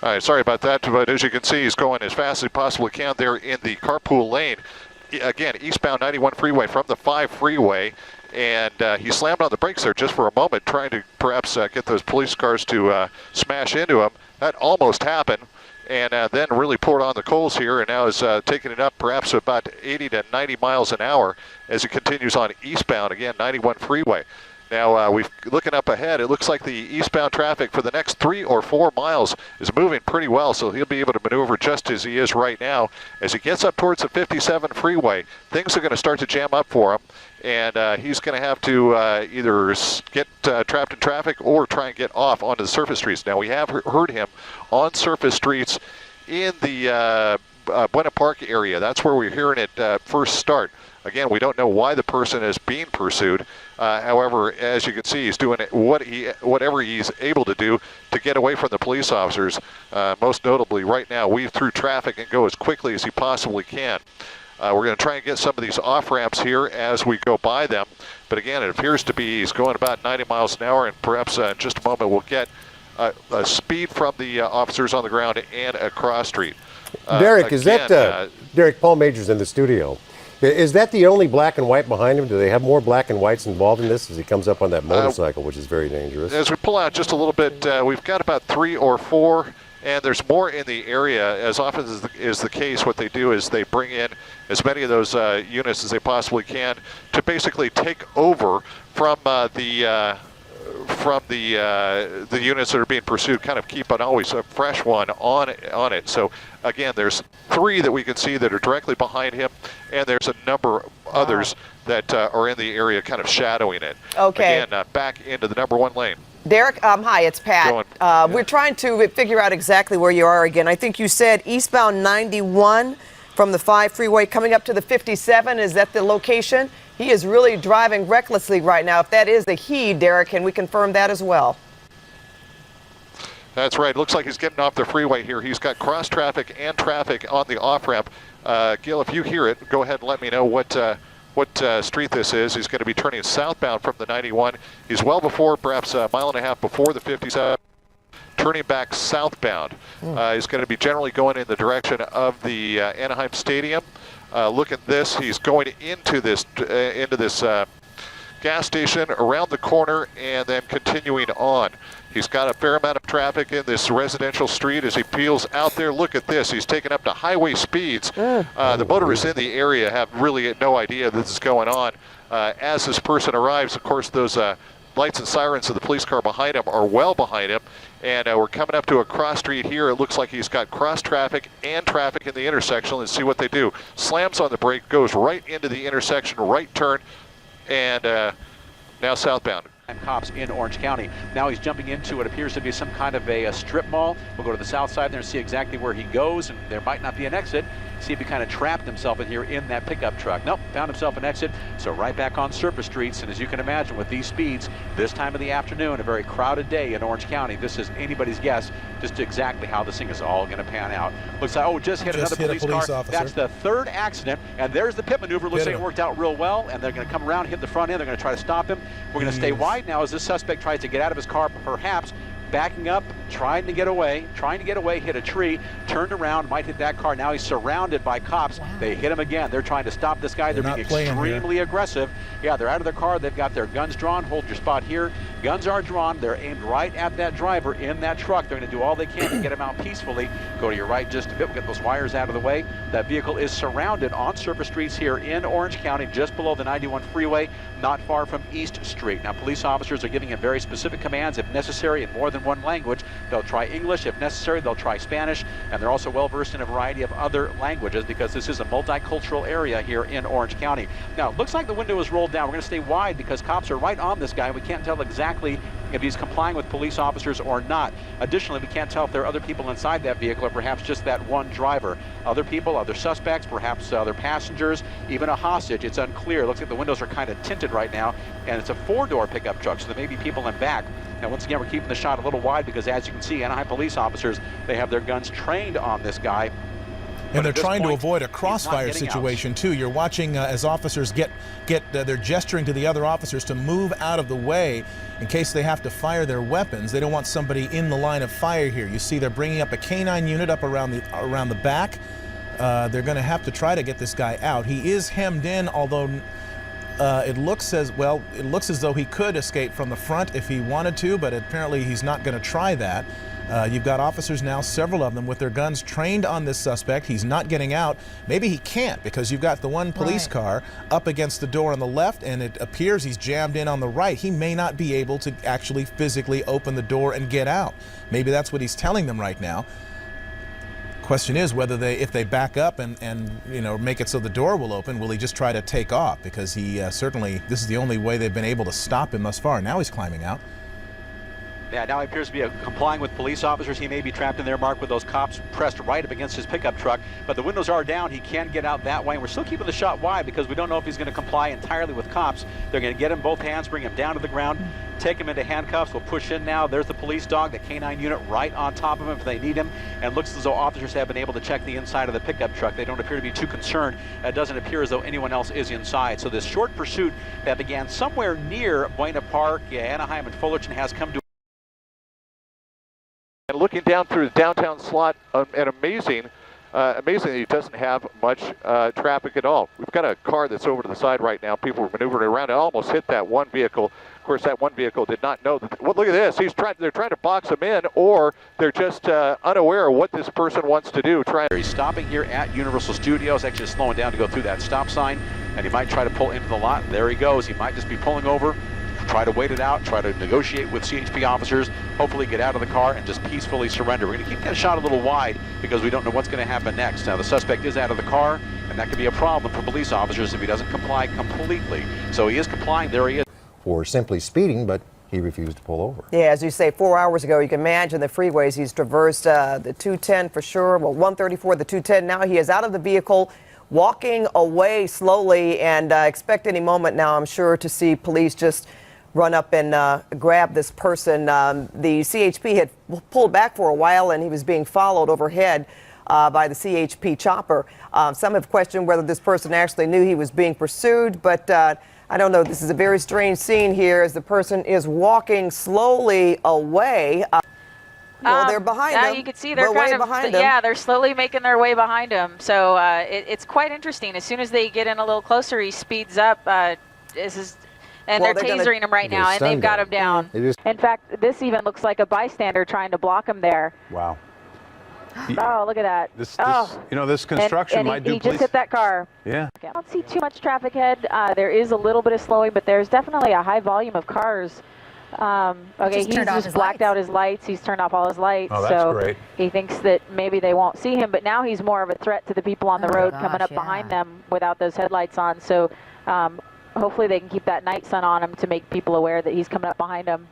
All right, sorry about that, but as you can see, he's going as fast as he possibly can there in the carpool lane. Again, eastbound 91 freeway from the 5 freeway, and he slammed on the brakes there just for a moment, trying to perhaps get those police cars to smash into him. That almost happened, and then really poured on the coals here, and now is taking it up perhaps about 80 to 90 miles an hour as he continues on eastbound, again, 91 freeway. Now, we've looking up ahead, it looks like the eastbound traffic for the next 3 or 4 miles is moving pretty well, so he'll be able to maneuver just as he is right now. As he gets up towards the 57 freeway, things are going to start to jam up for him, and he's going to have to either get trapped in traffic or try and get off onto the surface streets. Now, we have heard him on surface streets in the Buena Park area. That's where we're hearing it first start. Again, we don't know why the person is being pursued. However, as you can see, he's doing whatever he's able to do to get away from the police officers. Most notably, right now, weave through traffic and go as quickly as he possibly can. We're going to try and get some of these off-ramps here as we go by them. But again, it appears to be he's going about 90 miles an hour, and perhaps in just a moment we'll get a speed from the officers on the ground and a cross street. Derek, again, is that Derek, Paul Majors in the studio? Is that the only black and white behind him? Do they have more black and whites involved in this as he comes up on that motorcycle, which is very dangerous? As we pull out just a little bit, we've got about 3 or 4, and there's more in the area. As often as is the case, what they do is they bring in as many of those units as they possibly can to basically take over from the units that are being pursued, kind of keep an always a fresh one on it. So again, there's 3 that we can see that are directly behind him, and there's a number of others that are in the area kind of shadowing it. Okay. Again, back into the number 1 lane. Derek, hi, it's Pat. We're trying to figure out exactly where you are again. I think you said eastbound 91 from the 5 freeway coming up to the 57. Is that the location? He is really driving recklessly right now. If that is the he, Derek, can we confirm that as well? That's right. Looks like he's getting off the freeway here. He's got cross traffic and traffic on the off-ramp. Gil, if you hear it, go ahead and let me know what street this is. He's going to be turning southbound from the 91. He's well before, perhaps a mile and a half before the 57, turning back southbound. He's going to be generally going in the direction of the Anaheim Stadium. Look at this. He's going into this gas station, around the corner, and then continuing on. He's got a fair amount of traffic in this residential street as he peels out there. Look at this. He's taken up to highway speeds. The motorists in the area have really no idea this is going on. As this person arrives, of course, those lights and sirens of the police car behind him are well behind him. And we're coming up to a cross street here. It looks like he's got cross traffic and traffic in the intersection. Let's see what they do. Slams on the brake, goes right into the intersection, right turn, and now southbound. And cops in Orange County. Now he's jumping into what appears to be some kind of a strip mall. We'll go to the south side there and see exactly where he goes, and there might not be an exit. See if he kind of trapped himself in here in that pickup truck. Nope, found himself an exit, so right back on surface streets. And as you can imagine, with these speeds, this time of the afternoon, a very crowded day in Orange County, this is anybody's guess just exactly how this thing is all going to pan out. Looks like, just hit another police car. Officer. That's the 3rd accident, and there's the pit maneuver. Looks like it worked out real well, and they're going to come around, hit the front end. They're going to try to stop him. We're going to stay wide now as this suspect tries to get out of his car, perhaps backing up, trying to get away, hit a tree, turned around, might hit that car. Now he's surrounded by cops. Wow. They hit him again. They're trying to stop this guy. They're being extremely aggressive. Yeah, they're out of their car. They've got their guns drawn. Hold your spot here. Guns are drawn. They're aimed right at that driver in that truck. They're going to do all they can to get him out peacefully. Go to your right just a bit. We'll get those wires out of the way. That vehicle is surrounded on surface streets here in Orange County, just below the 91 freeway, not far from East Street. Now, police officers are giving him very specific commands, if necessary, in more than one language. They'll try English. If necessary, they'll try Spanish. And they're also well versed in a variety of other languages because this is a multicultural area here in Orange County. Now, it looks like the window is rolled down. We're going to stay wide because cops are right on this guy. We can't tell exactly if he's complying with police officers or not. Additionally, we can't tell if there are other people inside that vehicle or perhaps just that one driver. Other people, other suspects, perhaps other passengers, even a hostage. It's unclear. It looks like the windows are kind of tinted right now, and it's a 4-door pickup truck, so there may be people in back. Now, once again, we're keeping the shot a little wide because, as you can see, Anaheim police officers, they have their guns trained on this guy. And they're trying to avoid a crossfire situation too. You're watching as officers they're gesturing to the other officers to move out of the way in case they have to fire their weapons. They don't want somebody in the line of fire here. You see they're bringing up a canine unit up around the back. They're going to have to try to get this guy out. He is hemmed in, although it looks as though he could escape from the front if he wanted to, but apparently he's not going to try that. You've got officers now, several of them, with their guns trained on this suspect. He's not getting out. Maybe he can't because you've got the one police car up against the door on the left, and it appears he's jammed in on the right. He may not be able to actually physically open the door and get out. Maybe that's what he's telling them right now. Question is whether if they back up and make it so the door will open, will he just try to take off? Because he certainly, this is the only way they've been able to stop him thus far. Now he's climbing out. Yeah, now he appears to be complying with police officers. He may be trapped in there, Mark, with those cops pressed right up against his pickup truck. But the windows are down. He can get out that way. And we're still keeping the shot wide because we don't know if he's going to comply entirely with cops. They're going to get him both hands, bring him down to the ground, take him into handcuffs. We'll push in now. There's the police dog, the canine unit right on top of him if they need him. And looks as though officers have been able to check the inside of the pickup truck. They don't appear to be too concerned. It doesn't appear as though anyone else is inside. So this short pursuit that began somewhere near Buena Park, Anaheim, and Fullerton has come to. And looking down through the downtown slot, and amazing he doesn't have much traffic at all. We've got a car that's over to the side right now. People are maneuvering around. It almost hit that one vehicle. Of course, that one vehicle did not know that. Well, look at this. They're trying to box him in, or they're just unaware of what this person wants to do. He's stopping here at Universal Studios, actually slowing down to go through that stop sign, and he might try to pull into the lot. There he goes. He might just be pulling over. Try to wait it out, try to negotiate with CHP officers, hopefully get out of the car and just peacefully surrender. We're going to keep that shot a little wide because we don't know what's going to happen next. Now, the suspect is out of the car, and that could be a problem for police officers if he doesn't comply completely. So he is complying. There he is. For simply speeding, but he refused to pull over. Yeah, as you say, 4 hours ago, you can imagine the freeways. He's traversed the 210 for sure, well, 134, the 210. Now he is out of the vehicle, walking away slowly, and expect any moment now, I'm sure, to see police just run up and grab this person. The CHP had pulled back for a while, and he was being followed overhead by the CHP chopper. Some have questioned whether this person actually knew he was being pursued, but I don't know. This is a very strange scene here as the person is walking slowly away. Well, they're behind him. You can see they're kind of behind him. Yeah, they're slowly making their way behind him. So it's quite interesting. As soon as they get in a little closer, he speeds up. And they're tasering him right now, and they've got him down. In fact, this even looks like a bystander trying to block him there. Wow. Oh, look at that. This construction might do. He just hit that car. Yeah. I don't see too much traffic ahead. There is a little bit of slowing, but there's definitely a high volume of cars. Okay, he's just blacked out his lights. He's turned off all his lights. Oh, that's great. He thinks that maybe they won't see him, but now he's more of a threat to the people on the road coming up behind them without those headlights on. So hopefully they can keep that night sun on him to make people aware that he's coming up behind him.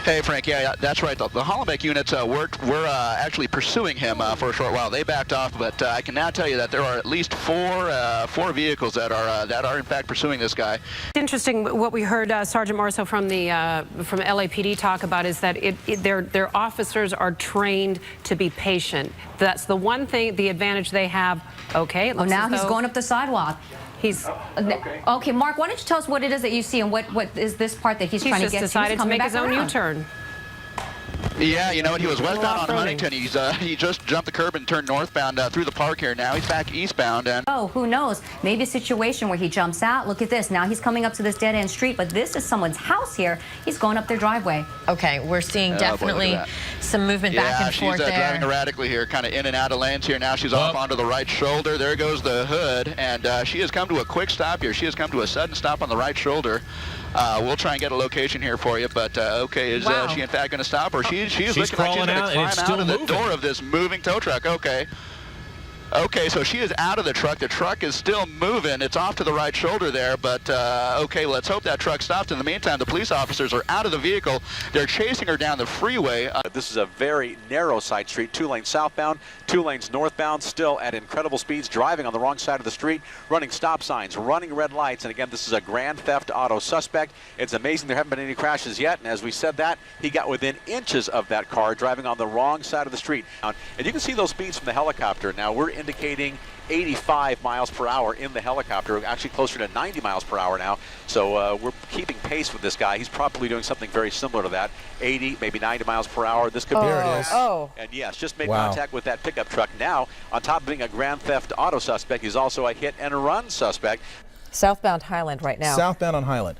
Hey, Frank, yeah, that's right. The Hollenbeck units were actually pursuing him for a short while. They backed off, but I can now tell you that there are at least four vehicles that are in fact pursuing this guy. Interesting. What we heard Sergeant Marceau from the from LAPD talk about is that their officers are trained to be patient. That's the one thing, the advantage they have. Okay. Oh, now he's going up the sidewalk. He's okay. Mark, why don't you tell us what it is that you see and what is this part that he's trying to get to? He's just decided to make his own U-turn. Yeah, you know what? He was westbound on Huntington. He just jumped the curb and turned northbound through the park here. Now he's back eastbound. And oh, who knows? Maybe a situation where he jumps out. Look at this. Now he's coming up to this dead-end street, but this is someone's house here. He's going up their driveway. Okay, we're seeing definitely some movement back and forth there. Yeah, she's driving erratically here, kind of in and out of lanes here. Now she's off onto the right shoulder. There goes the hood, and she has come to a quick stop here. She has come to a sudden stop on the right shoulder. We'll try and get a location here for you, but okay, is she in fact going to stop, or she's looking like she's going to climb out of the door of this moving tow truck? Okay, so she is out of the truck. The truck is still moving. It's off to the right shoulder there, but okay, let's hope that truck stops. In the meantime, the police officers are out of the vehicle. They're chasing her down the freeway. This is a very narrow side street, 2 lanes southbound, 2 lanes northbound, still at incredible speeds, driving on the wrong side of the street, running stop signs, running red lights, and again, this is a grand theft auto suspect. It's amazing there haven't been any crashes yet, and as we said that, he got within inches of that car, driving on the wrong side of the street. And you can see those speeds from the helicopter. Now, we're in indicating 85 miles per hour in the helicopter, actually closer to 90 miles per hour now. So we're keeping pace with this guy. He's probably doing something very similar to that, 80, maybe 90 miles per hour. This could be. There it is. Oh. And yes, just made contact with that pickup truck. Now, on top of being a grand theft auto suspect, he's also a hit and run suspect. Southbound Highland right now. Southbound on Highland.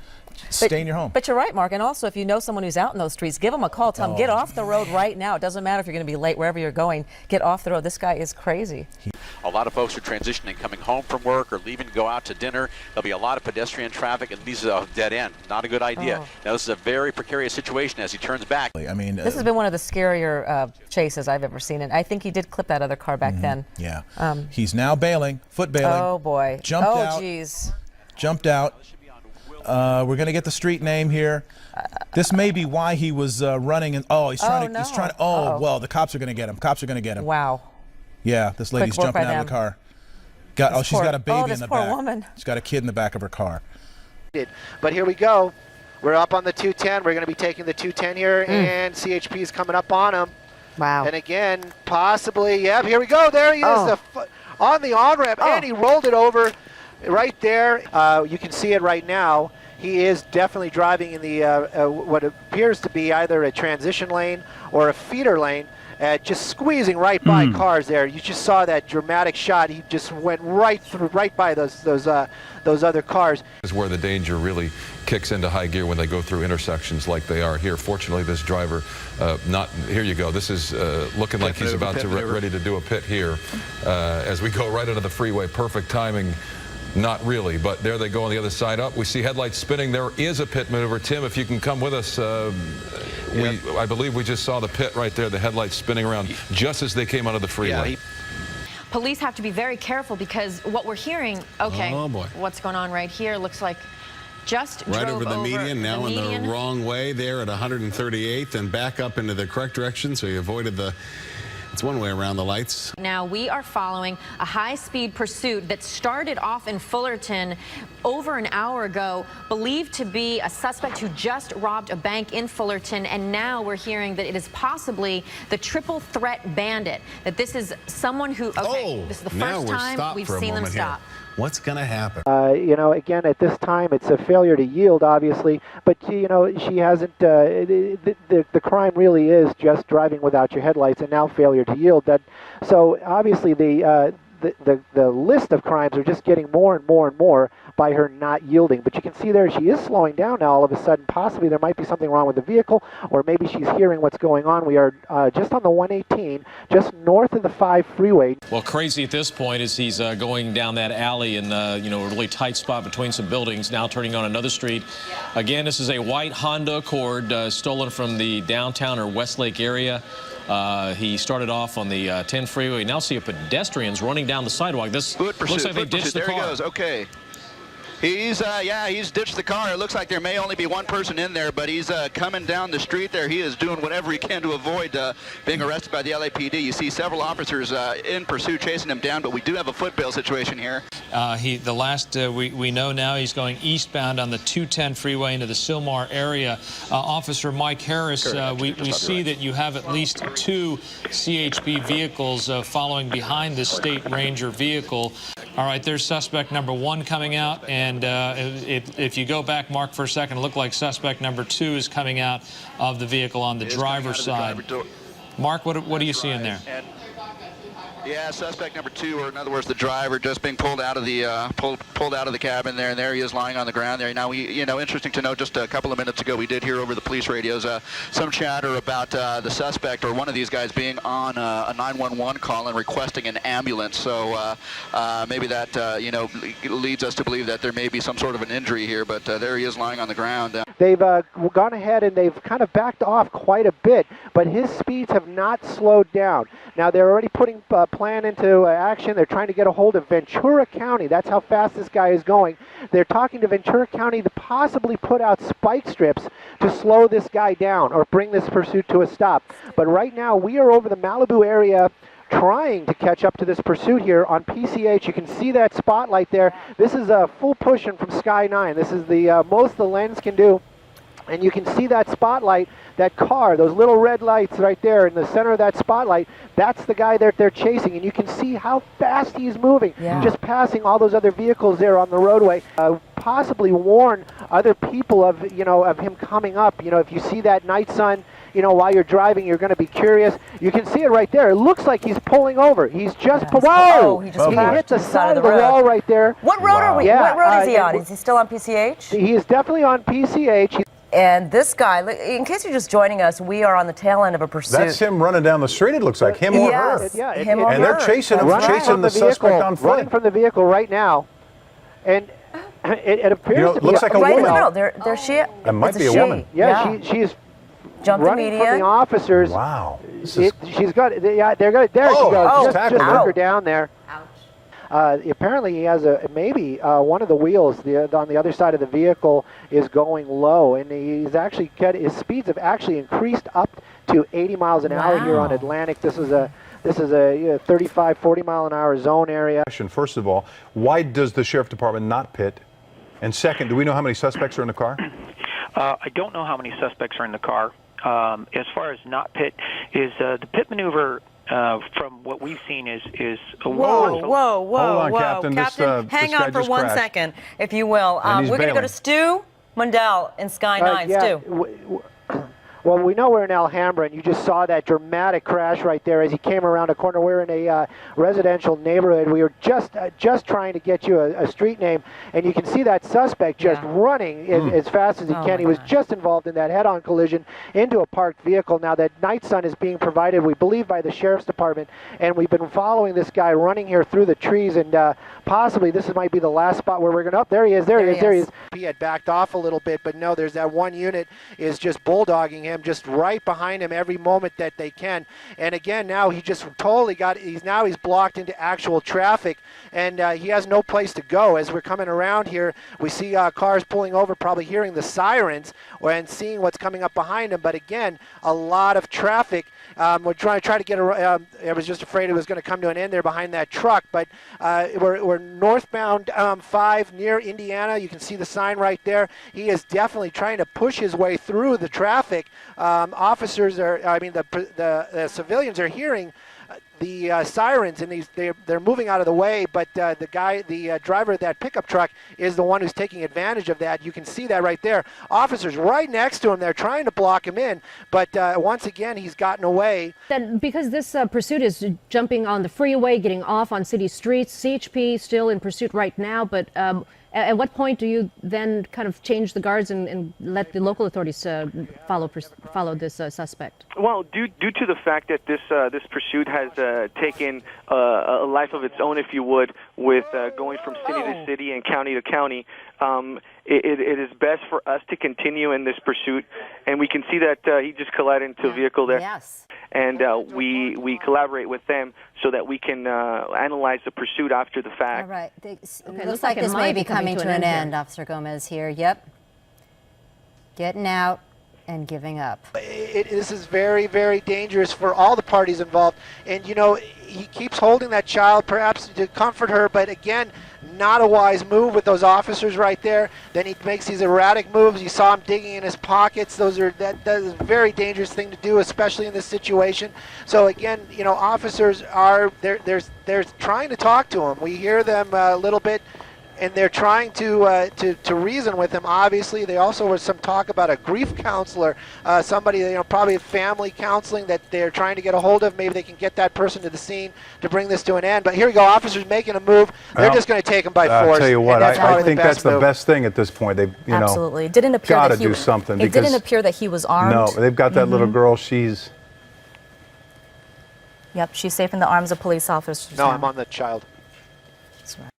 Stay in your home. But you're right, Mark. And also, if you know someone who's out in those streets, give them a call. Tell them, get off the road right now. It doesn't matter if you're going to be late, wherever you're going. Get off the road. This guy is crazy. A lot of folks are transitioning, coming home from work or leaving to go out to dinner. There'll be a lot of pedestrian traffic, and these are a dead end. Not a good idea. Now, this is a very precarious situation as he turns back. I mean, this has been one of the scarier chases I've ever seen. And I think he did clip that other car back then. Yeah. He's now bailing, foot bailing. Oh, boy. Jumped out. Oh, geez. Jumped out. We're going to get the street name here. This may be why he was running. And he's trying to. He's trying to. Well, the cops are going to get him. Cops are going to get him. Wow. Yeah, this lady's jumping out of the car. She's got a baby in the back. Woman. She's got a kid in the back of her car. But here we go. We're up on the 210. We're going to be taking the 210 here, and CHP is coming up on him. Wow. And again, possibly, here we go. There he is on the on-ramp, and he rolled it over right there. You can see it right now. He is definitely driving in the what appears to be either a transition lane or a feeder lane, just squeezing right by cars there. You just saw that dramatic shot. He just went right by those other cars. Is where the danger really kicks into high gear when they go through intersections like they are here. Fortunately, this driver, here you go. This is looking like he's about to ready to do a pit here as we go right into the freeway. Perfect timing. Not really, but there they go on the other side up. We see headlights spinning. There is a pit maneuver. Tim, if you can come with us, I believe we just saw the pit right there, the headlights spinning around just as they came out of the freeway. Police have to be very careful because what we're hearing, oh boy, what's going on right here looks like just right drove over the median, now the in the wrong way there at 138th and back up into the correct direction, so he avoided the... It's one way around the lights. Now we are following a high-speed pursuit that started off in Fullerton over an hour ago, believed to be a suspect who just robbed a bank in Fullerton, and now we're hearing that it is possibly the triple threat bandit, that this is someone who, this is the first time we've seen them stop. What's going to happen? Again, at this time, it's a failure to yield, obviously, but, she hasn't, the crime really is just driving without your headlights and now failure to yield. So, obviously, the list of crimes are just getting more and more and more by her not yielding. But you can see there she is slowing down now all of a sudden. Possibly there might be something wrong with the vehicle, or maybe she's hearing what's going on. We are just on the 118, just north of the 5 freeway. Well, crazy at this point is he's going down that alley in a really tight spot between some buildings, now turning on another street. Again, this is a white Honda Accord stolen from the downtown or Westlake area. He started off on the 10 freeway. Now see pedestrians running down the sidewalk. This looks like they ditched the car. There he goes. Okay. He's ditched the car. It looks like there may only be one person in there, but he's coming down the street there. He is doing whatever he can to avoid being arrested by the LAPD. You see several officers in pursuit chasing him down, but we do have a foot bail situation here. We know now he's going eastbound on the 210 freeway into the Sylmar area. Officer Mike Harris, we see that you have at least 2 CHP vehicles following behind this State Ranger vehicle. All right, there's suspect number 1 coming out, and if you go back, Mark, for a second, it looked like suspect number 2 is coming out of the vehicle on the driver's side. Mark, what are you seeing there? Yeah, suspect number 2, or in other words, the driver, just being pulled out of the pulled out of the cabin there, and there he is lying on the ground there. Now, interesting to note, just a couple of minutes ago, we did hear over the police radios some chatter about the suspect or one of these guys being on a 911 call and requesting an ambulance. So maybe that leads us to believe that there may be some sort of an injury here. But there he is lying on the ground. They've gone ahead and they've kind of backed off quite a bit, but his speeds have not slowed down. Now they're already putting a plan into action. They're trying to get a hold of Ventura County. That's how fast this guy is going. They're talking to Ventura County to possibly put out spike strips to slow this guy down or bring this pursuit to a stop. But right now we are over the Malibu area trying to catch up to this pursuit here on PCH. You can see that spotlight there. This is a full push in from Sky 9. This is the most the lens can do. And you can see that spotlight, that car, those little red lights right there in the center of that spotlight. That's the guy that they're chasing, and you can see how fast he's moving, just passing all those other vehicles there on the roadway. Possibly warn other people of, of him coming up. If you see that night sun, while you're driving, you're going to be curious. You can see it right there. It looks like he's pulling over. He's just whoa! He hit the side of the wall right there. What road are we? What road is he on? Is he still on PCH? He is definitely on PCH. And this guy, in case you're just joining us, we are on the tail end of a pursuit. That's him running down the street, it looks like. Him or her. Him or her. And they're chasing him, chasing the suspect on foot. Running from the vehicle right now. And it appears to be... looks like a right woman. in the middle. There she is. That might be a woman. Yeah, she's running the from the officers. Wow. She's got... there she goes. Just took her down there. Apparently he has maybe one of the wheels on the other side of the vehicle is going low, and he's actually his speeds have actually increased up to 80 miles an hour here on Atlantic. This is a 35, 40 mile an hour zone area. First of all, why does the sheriff department not pit? And second, do we know how many suspects are in the car? I don't know how many suspects are in the car. As far as not pit, is the pit maneuver. From what we've seen is whoa. Hold on, Captain. Hang on for 1 second, if you will. We're going to go to Stu Mundell in Sky 9. Stu. Well, we know we're in Alhambra, and you just saw that dramatic crash right there as he came around a corner. We're in a residential neighborhood. We were just trying to get you a street name, and you can see that suspect just running as fast as he can. He was just involved in that head-on collision into a parked vehicle. Now, that night sun is being provided, we believe, by the sheriff's department, and we've been following this guy running here through the trees, and possibly this might be the last spot where we're going to... Oh, there he is. There he is. He had backed off a little bit, but no, there's that one unit is just bulldogging him, just right behind him every moment that they can. And again, now he just totally he's blocked into actual traffic, and he has no place to go. As we're coming around here, we see cars pulling over, probably hearing the sirens and seeing what's coming up behind him. But again, a lot of traffic. We're trying to get around. I was just afraid it was going to come to an end there behind that truck, but we're northbound 5 near Indiana. You can see the sign right there. He is definitely trying to push his way through the traffic. The civilians are hearing the sirens, and they're moving out of the way, but the driver of that pickup truck is the one who's taking advantage of that. You can see that right there. Officers right next to him, they're trying to block him in, but once again, he's gotten away. Then because this pursuit is jumping on the freeway, getting off on city streets, CHP still in pursuit right now, but at what point do you then kind of change the guards and let the local authorities follow this suspect? Well, due to the fact that this pursuit has taken a life of its own, if you would, with going from city to city and county to county, it is best for us to continue in this pursuit. And we can see that he just collided into a vehicle there. Yes. And we collaborate with them so that we can analyze the pursuit after the fact. All right. It looks like this may be coming to an end, Officer Gomez here. Yep. Getting out and giving up. This is very, very dangerous for all the parties involved. And, he keeps holding that child perhaps to comfort her, but again, not a wise move with those officers right there. Then he makes these erratic moves. You saw him digging in his pockets. That is a very dangerous thing to do, especially in this situation. So again, officers they're trying to talk to him. We hear them a little bit, and they're trying to reason with him. Obviously, they also was some talk about a grief counselor, somebody, probably family counseling that they're trying to get a hold of. Maybe they can get that person to the scene to bring this to an end. But here we go, officers making a move. They're just going to take him by force. I'll tell you what, I think that's the best thing at this point. They've, absolutely. It didn't appear got to that do something. It didn't appear that he was armed. No, they've got that little girl. She's. Yep, she's safe in the arms of police officers. No, I'm on the child. That's right.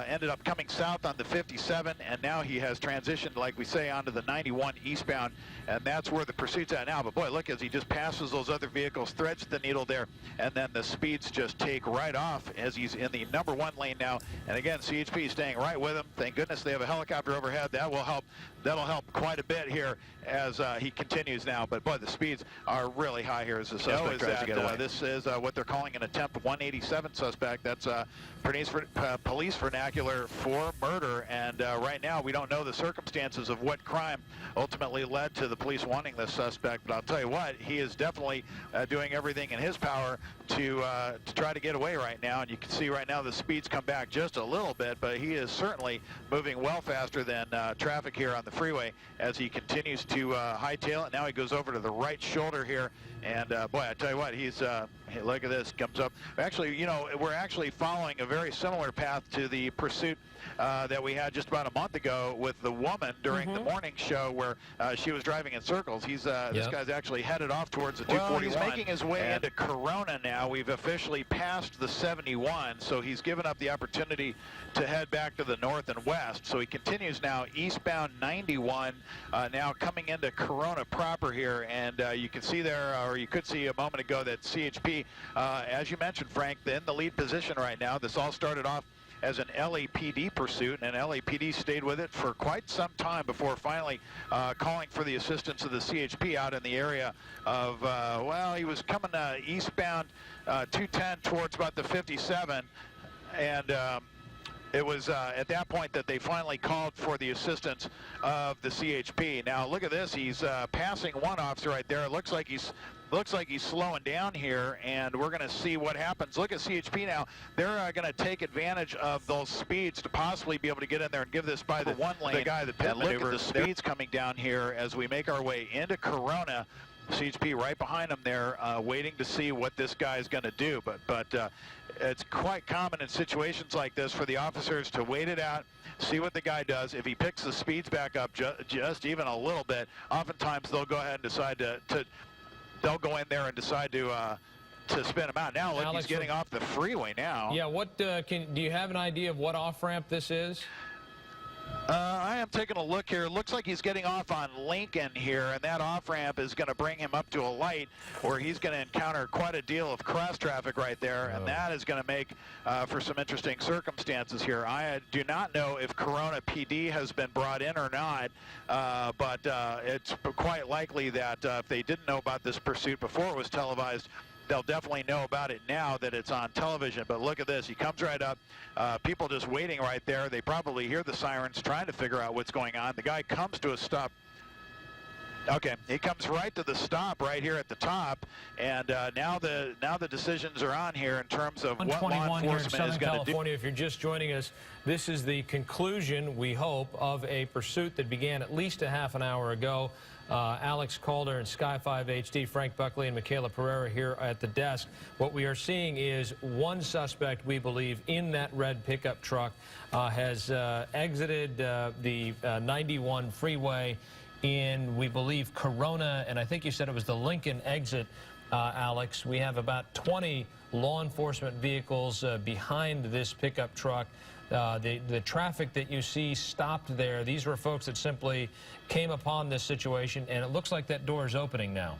Ended up coming south on the 57, and now he has transitioned, like we say, onto the 91 eastbound, and that's where the pursuit's at now. But boy, look, as he just passes those other vehicles, threads the needle there, and then the speeds just take right off as he's in the number 1 lane now. And again, CHP staying right with him. Thank goodness they have a helicopter overhead. That will help. that'll help quite a bit here as he continues now. But boy, the speeds are really high here as the suspect tries to get away. This is what they're calling an attempt 187 suspect. That's police vernacular for murder. And right now, we don't know the circumstances of what crime ultimately led to the police wanting this suspect. But I'll tell you what, he is definitely doing everything in his power to try to get away right now. And you can see right now the speeds come back just a little bit, but he is certainly moving well faster than traffic here on the freeway as he continues to hightail it. Now he goes over to the right shoulder here, and boy, I tell you what, he's hey, look at this, comes up. Actually, you know, we're actually following a very similar path to the pursuit that we had just about a month ago with the woman during the morning show, where she was driving in circles. He's this guy's actually headed off towards the 241. He's making his way into Corona now. We've officially passed the 71, so he's given up the opportunity to head back to the north and west. So he continues now eastbound 91, now coming into Corona proper here, and you can see there, or you could see a moment ago, that CHP, as you mentioned, Frank, in the lead position right now. This all started off as an LAPD pursuit, and LAPD stayed with it for quite some time before finally calling for the assistance of the CHP out in the area of, well, he was coming eastbound 210 towards about the 57, and it was at that point that they finally called for the assistance of the CHP. Now look at this, he's passing one officer right there. It looks like he's slowing down here, and we're going to see what happens. Look at CHP now. They're going to take advantage of those speeds to possibly be able to get in there and give this by the one lane. The guy that pit maneuver. Look at the speeds coming down here as we make our way into Corona. CHP right behind him there, waiting to see what this guy is going to do. But it's quite common in situations like this for the officers to wait it out, see what the guy does. If he picks the speeds back up just even a little bit, oftentimes they'll go ahead and decide they'll go in there and decide to spin him out. Now look, Alex, he's getting off the freeway now. Yeah, what do you have an idea of what off-ramp this is? I am taking a look here. It looks like he's getting off on Lincoln here, and that off-ramp is going to bring him up to a light where he's going to encounter quite a deal of cross traffic right there, and that is going to make for some interesting circumstances here. I do not know if Corona PD has been brought in or not, but it's quite likely that if they didn't know about this pursuit before it was televised, they'll definitely know about it now that it's on television. But look at this. He comes right up. People just waiting right there. They probably hear the sirens trying to figure out what's going on. The guy comes to a stop. Okay, he comes right to the stop right here at the top, and now the decisions are on here in terms of what law enforcement is going to do. California, if you're just joining us, this is the conclusion, we hope, of a pursuit that began at least a half an hour ago. Alex Calder and Sky 5 HD, Frank Buckley and Michaela Pereira here at the desk. What we are seeing is one suspect, we believe, in that red pickup truck has exited the 91 freeway in, we believe, Corona, and I think you said it was the Lincoln exit, Alex. We have about 20 law enforcement vehicles behind this pickup truck. The traffic that you see stopped there, these were folks that simply came upon this situation, and it looks like that door is opening now.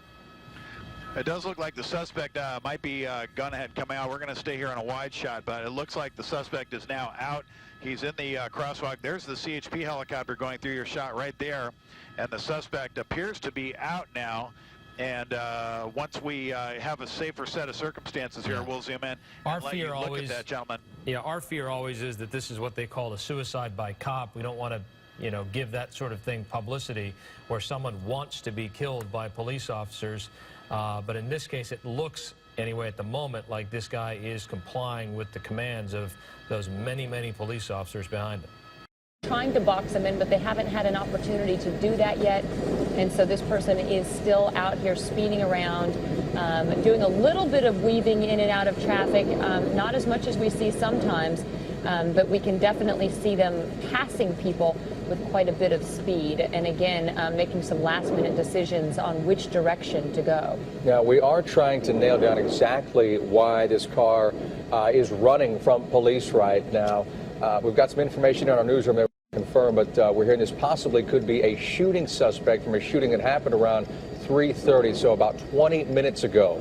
It does look like the suspect might be gunhead coming out. We're going to stay here on a wide shot, but it looks like the suspect is now out. He's in the crosswalk. There's the CHP helicopter going through your shot right there, and the suspect appears to be out now. And once we have a safer set of circumstances here, we'll zoom in and let you look at that, gentleman. Yeah, our fear always is that this is what they call a suicide by cop. We don't want to, you know, give that sort of thing publicity where someone wants to be killed by police officers. But in this case, it looks, anyway, at the moment, like this guy is complying with the commands of those many, many police officers behind him. Trying to box them in, but they haven't had an opportunity to do that yet. And so this person is still out here speeding around, doing a little bit of weaving in and out of traffic, not as much as we see sometimes, but we can definitely see them passing people with quite a bit of speed. And again, making some last-minute decisions on which direction to go. Now, we are trying to nail down exactly why this car is running from police right now. We've got some information in our newsroom that we confirm, but we're hearing this possibly could be a shooting suspect from a shooting that happened around 3:30, so about 20 minutes ago.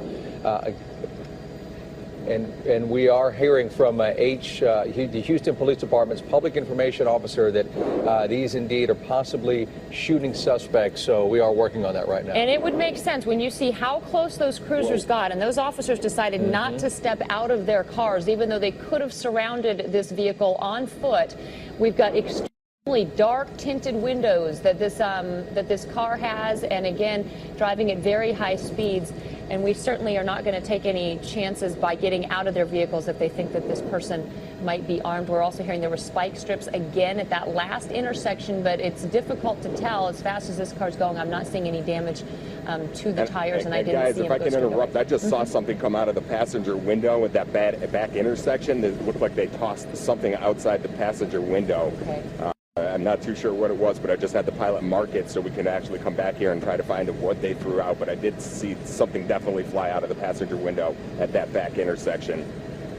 And we are hearing from the Houston Police Department's public information officer that these indeed are possibly shooting suspects. So we are working on that right now. And it would make sense when you see how close those cruisers got, and those officers decided not to step out of their cars, even though they could have surrounded this vehicle on foot. We've got extremely dark tinted windows that this car has, and again, driving at very high speeds. And we certainly are not going to take any chances by getting out of their vehicles if they think that this person might be armed. We're also hearing there were spike strips again at that last intersection, but it's difficult to tell as fast as this car's going. I'm not seeing any damage to the tires, and I didn't guys, see if I can interrupt, I just saw Mhm. something come out of the passenger window at that back intersection. It looked like they tossed something outside the passenger window. Okay. I'm not too sure what it was, but I just had the pilot mark it so we can actually come back here and try to find what they threw out. But I did see something definitely fly out of the passenger window at that back intersection.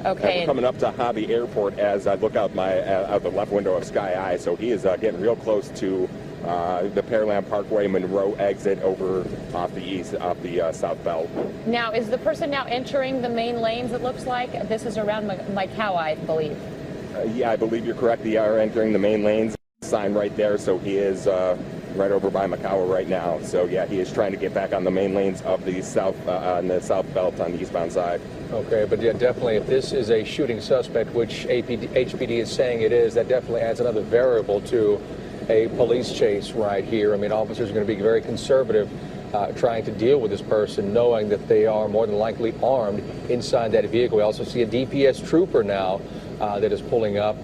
Okay. We're coming up to Hobby Airport as I look out out the left window of Sky Eye. So he is getting real close to the Pearland Parkway Monroe exit over off the South Belt. Now, is the person now entering the main lanes, it looks like? This is around Macau, I believe. Yeah, I believe you're correct. They are entering the main lanes. Sign right there, so he is right over by Macau right now. So yeah, he is trying to get back on the main lanes of the South Belt on the eastbound side. Okay, but yeah, definitely if this is a shooting suspect, which HPD is saying it is, that definitely adds another variable to a police chase right here. I mean, officers are going to be very conservative trying to deal with this person, knowing that they are more than likely armed inside that vehicle. We also see a DPS trooper now that is pulling up.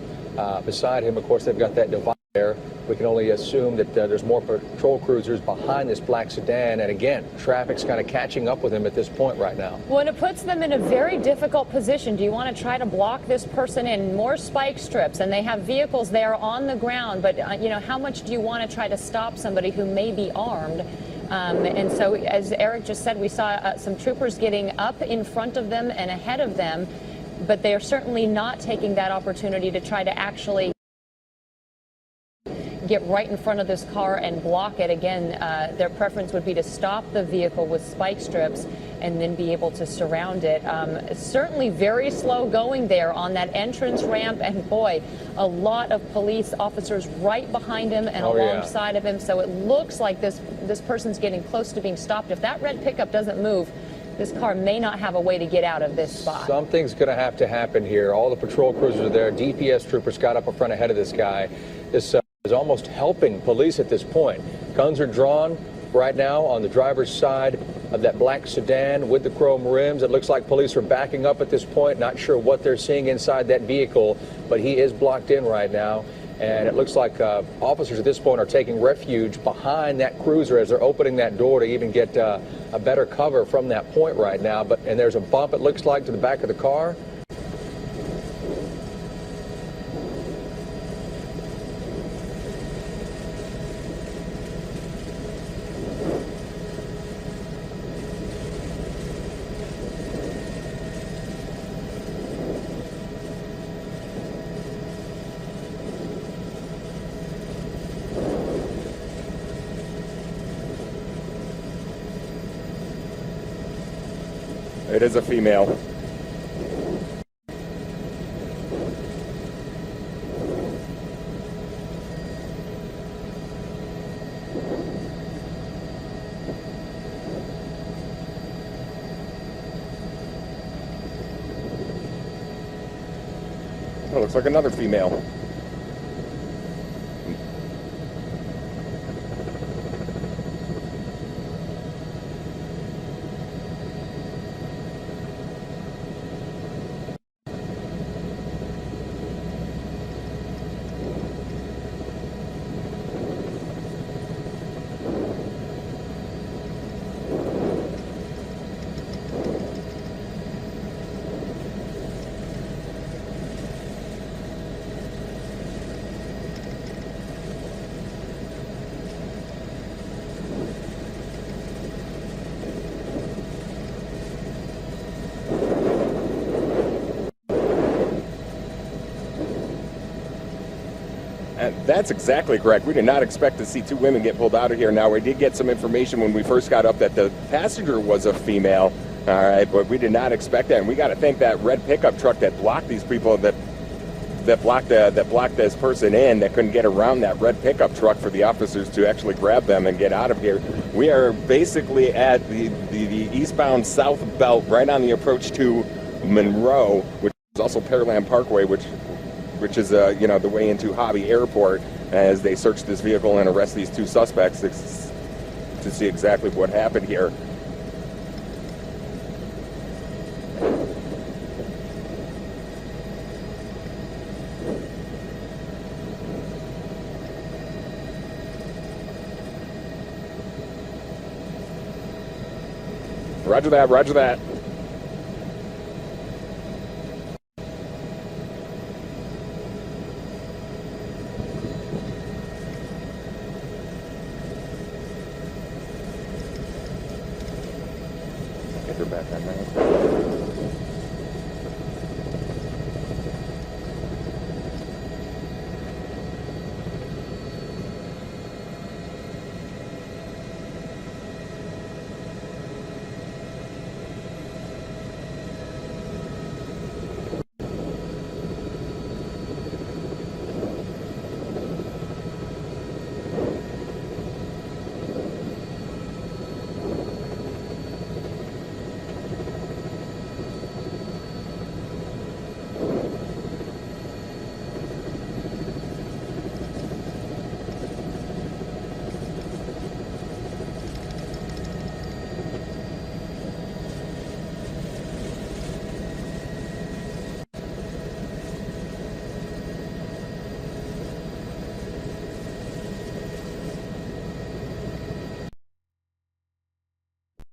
Beside him, of course, they've got that device there. We can only assume that there's more patrol cruisers behind this black sedan, and again, traffic's kind of catching up with him at this point right now. Well, and it puts them in a very difficult position. Do you want to try to block this person in? More spike strips, and they have vehicles there on the ground, but you know, how much do you want to try to stop somebody who may be armed? And so, as Eric just said, we saw some troopers getting up in front of them and ahead of them, but they are certainly not taking that opportunity to try to actually get right in front of this car and block it. Again, their preference would be to stop the vehicle with spike strips and then be able to surround it. Certainly very slow going there on that entrance ramp, and boy, a lot of police officers right behind him and alongside of him. So it looks like this person's getting close to being stopped. If that red pickup doesn't move, this car may not have a way to get out of this spot. Something's going to have to happen here. All the patrol cruisers are there. DPS troopers got up in front ahead of this guy. This is almost helping police at this point. Guns are drawn right now on the driver's side of that black sedan with the chrome rims. It looks like police are backing up at this point. Not sure what they're seeing inside that vehicle, but he is blocked in right now. And it looks like officers at this point are taking refuge behind that cruiser as they're opening that door to even get a better cover from that point right now. And there's a bump, it looks like, to the back of the car. It is a female. Oh, looks like another female. That's exactly correct. We did not expect to see two women get pulled out of here. Now, we did get some information when we first got up that the passenger was a female. All right, but we did not expect that, and we got to thank that red pickup truck that blocked these people, that blocked this person in, that couldn't get around that red pickup truck for the officers to actually grab them and get out of here. We are basically at the eastbound south belt, right on the approach to Monroe, which is also Pearland Parkway, which is the way into Hobby Airport, as they search this vehicle and arrest these two suspects to see exactly what happened here. Roger that, roger that. Get her back on now.